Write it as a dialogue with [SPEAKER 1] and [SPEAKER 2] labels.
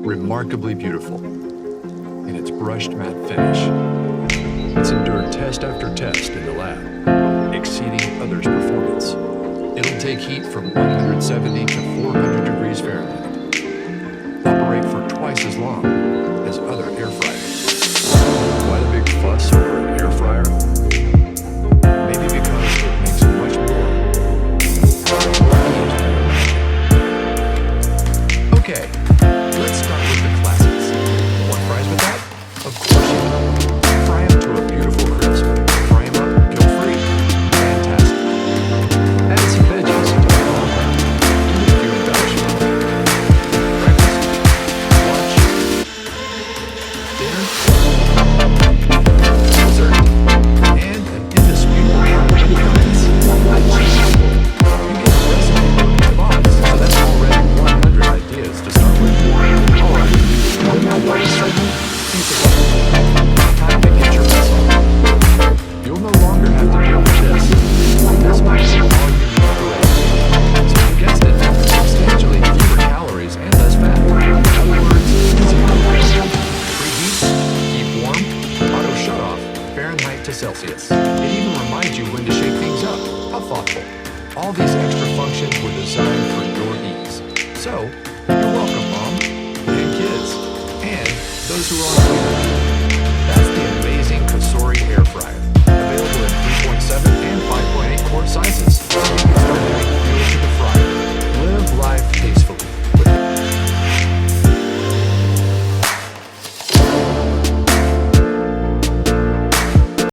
[SPEAKER 1] remarkably beautiful in its brushed matte finish. It's endured test after test in the lab, exceeding others' performance. It'll take heat from 170 to 400 degrees Fahrenheit, operate for twice as long as other air fryers. Why the big fuss over an air fryer? Maybe because it makes much more. Okay, let's start with the classics. Want fries with that? Of course you do. Fry them to a beautiful crisp. Fry them up guilt-free. Fantastic. Add some veggies to the background. A few embellishments. Breakfast, lunch, dinner, dessert, and an indisputable appearance. You get a recipe book in the box, so that's already 100 ideas to start with. Alright, time to get your mess on. You'll no longer have to deal with this. This might be all you need to eat. So you guessed it, substantially fewer calories and less fat. In other words, zero waste. Preheat, keep warm, auto shut off, Fahrenheit to Celsius. It even reminds you when to shake things up. How thoughtful. All these extra functions were designed for your ease. So, you're welcome, Mom, and kids, and those who are on Twitter.